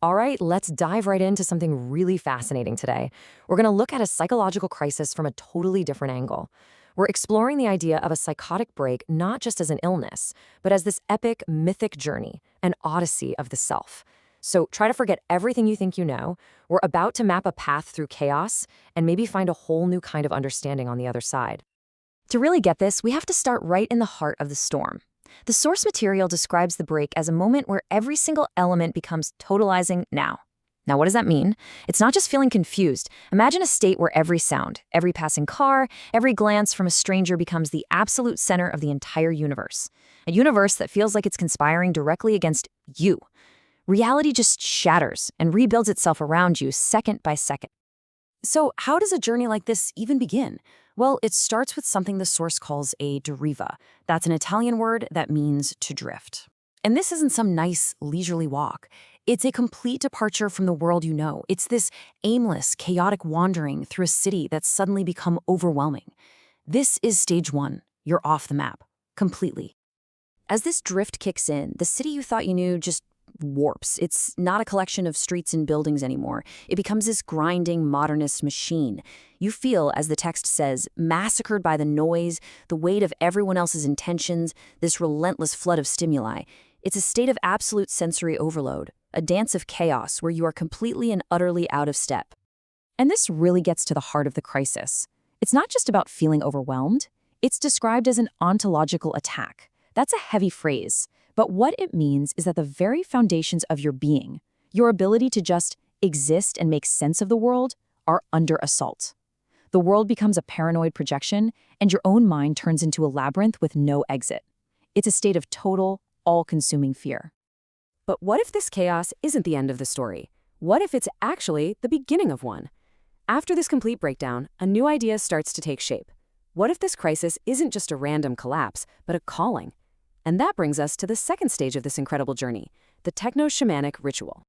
All right, let's dive right into something really fascinating today. We're going to look at a psychological crisis from a totally different angle. We're exploring the idea of a psychotic break not just as an illness, but as this epic, mythic journey, an odyssey of the self. So try to forget everything you think you know. We're about to map a path through chaos and maybe find a whole new kind of understanding on the other side. To really get this, we have to start right in the heart of the storm. The source material describes the break as a moment where every single element becomes totalizing now. Now, what does that mean? It's not just feeling confused. Imagine a state where every sound, every passing car, every glance from a stranger becomes the absolute center of the entire universe. A universe that feels like it's conspiring directly against you. Reality just shatters and rebuilds itself around you second by second. So how does a journey like this even begin? Well, it starts with something the source calls a deriva. That's an Italian word that means to drift. And this isn't some nice, leisurely walk. It's a complete departure from the world you know. It's this aimless, chaotic wandering through a city that's suddenly become overwhelming. This is stage one. You're off the map. Completely. As this drift kicks in, the city you thought you knew just warps. It's not a collection of streets and buildings anymore. It becomes this grinding modernist machine. You feel, as the text says, massacred by the noise, the weight of everyone else's intentions, this relentless flood of stimuli. It's a state of absolute sensory overload, a dance of chaos where you are completely and utterly out of step. And this really gets to the heart of the crisis. It's not just about feeling overwhelmed. It's described as an ontological attack. That's a heavy phrase. But what it means is that the very foundations of your being, your ability to just exist and make sense of the world, are under assault. The world becomes a paranoid projection, and your own mind turns into a labyrinth with no exit. It's a state of total, all-consuming fear. But what if this chaos isn't the end of the story? What if it's actually the beginning of one? After this complete breakdown, a new idea starts to take shape. What if this crisis isn't just a random collapse, but a calling? And that brings us to the second stage of this incredible journey, the techno-shamanic ritual.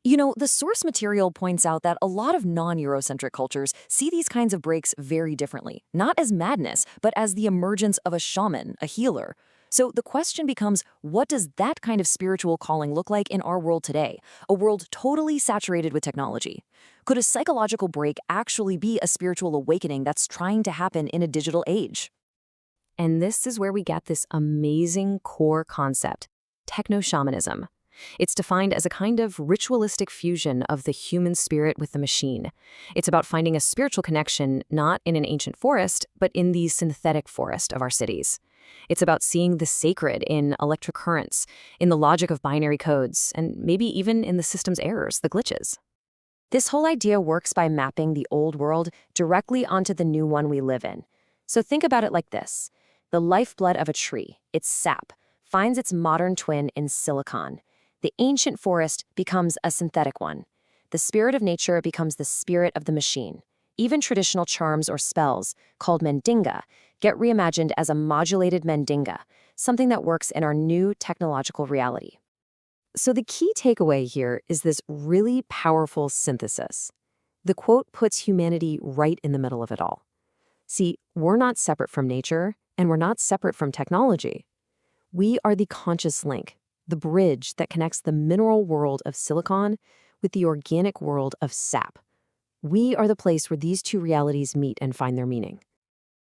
You know, the source material points out that a lot of non-Eurocentric cultures see these kinds of breaks very differently, not as madness, but as the emergence of a shaman, a healer. So the question becomes, what does that kind of spiritual calling look like in our world today, a world totally saturated with technology? Could a psychological break actually be a spiritual awakening that's trying to happen in a digital age? And this is where we get this amazing core concept, techno-shamanism. It's defined as a kind of ritualistic fusion of the human spirit with the machine. It's about finding a spiritual connection not in an ancient forest, but in the synthetic forest of our cities. It's about seeing the sacred in electric currents, in the logic of binary codes, and maybe even in the system's errors, the glitches. This whole idea works by mapping the old world directly onto the new one we live in. So think about it like this. The lifeblood of a tree, its sap, finds its modern twin in silicon. The ancient forest becomes a synthetic one. The spirit of nature becomes the spirit of the machine. Even traditional charms or spells, called mendinga, get reimagined as a modulated mendinga, something that works in our new technological reality. So the key takeaway here is this really powerful synthesis. The quote puts humanity right in the middle of it all. See, we're not separate from nature, and we're not separate from technology. We are the conscious link, the bridge that connects the mineral world of silicon with the organic world of sap. We are the place where these two realities meet and find their meaning.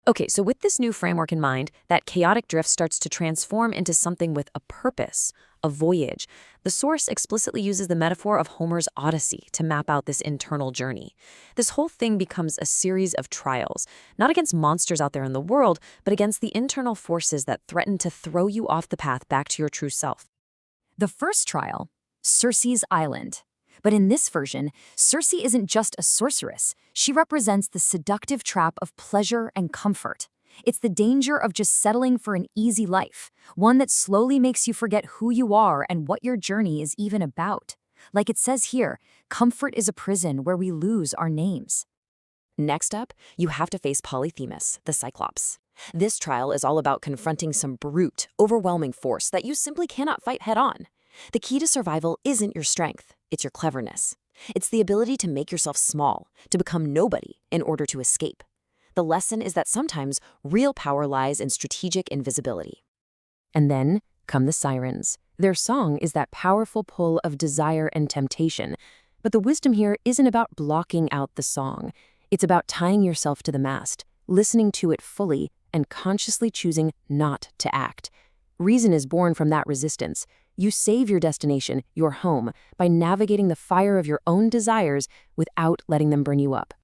Okay, so with this new framework in mind, that chaotic drift starts to transform into something with a purpose, a voyage. The source explicitly uses the metaphor of Homer's Odyssey to map out this internal journey. This whole thing becomes a series of trials, not against monsters out there in the world, but against the internal forces that threaten to throw you off the path back to your true self. The first trial, Circe's Island. But in this version, Circe isn't just a sorceress. She represents the seductive trap of pleasure and comfort. It's the danger of just settling for an easy life, one that slowly makes you forget who you are and what your journey is even about. Like it says here, comfort is a prison where we lose our names. Next up, you have to face Polyphemus, the Cyclops. This trial is all about confronting some brute, overwhelming force that you simply cannot fight head-on. The key to survival isn't your strength, it's your cleverness. It's the ability to make yourself small, to become nobody in order to escape. The lesson is that sometimes real power lies in strategic invisibility. And then come the sirens. Their song is that powerful pull of desire and temptation. But the wisdom here isn't about blocking out the song. It's about tying yourself to the mast, listening to it fully, and consciously choosing not to act. Reason is born from that resistance. You save your destination, your home, by navigating the fire of your own desires without letting them burn you up.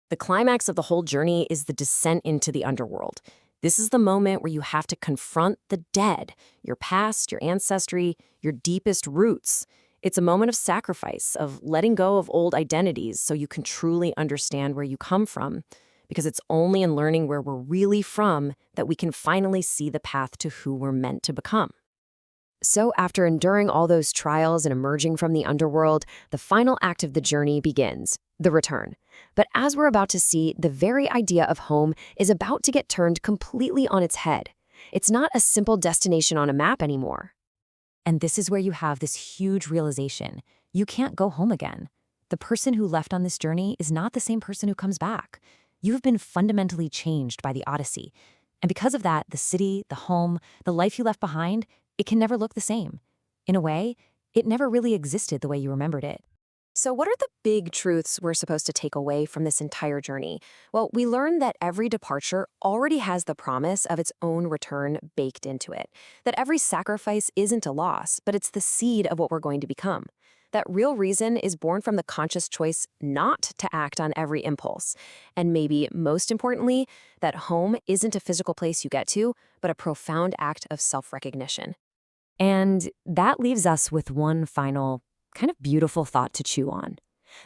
The climax of the whole journey is the descent into the underworld. This is the moment where you have to confront the dead, your past, your ancestry, your deepest roots. It's a moment of sacrifice, of letting go of old identities so you can truly understand where you come from. Because it's only in learning where we're really from that we can finally see the path to who we're meant to become. So after enduring all those trials and emerging from the underworld, the final act of the journey begins, the return. But as we're about to see, the very idea of home is about to get turned completely on its head. It's not a simple destination on a map anymore. And this is where you have this huge realization. You can't go home again. The person who left on this journey is not the same person who comes back. You have been fundamentally changed by the Odyssey. And because of that, the city, the home, the life you left behind, it can never look the same. In a way, it never really existed the way you remembered it. So what are the big truths we're supposed to take away from this entire journey? Well, we learned that every departure already has the promise of its own return baked into it. That every sacrifice isn't a loss, but it's the seed of what we're going to become. That real reason is born from the conscious choice not to act on every impulse. And maybe most importantly, that home isn't a physical place you get to, but a profound act of self-recognition. And that leaves us with one final, kind of beautiful thought to chew on.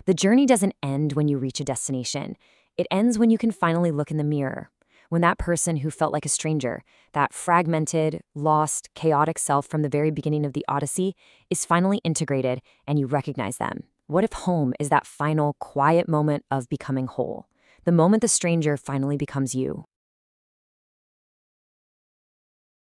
The journey doesn't end when you reach a destination. It ends when you can finally look in the mirror. When that person who felt like a stranger, that fragmented, lost, chaotic self from the very beginning of the Odyssey, is finally integrated and you recognize them. What if home is that final, quiet moment of becoming whole? The moment the stranger finally becomes you.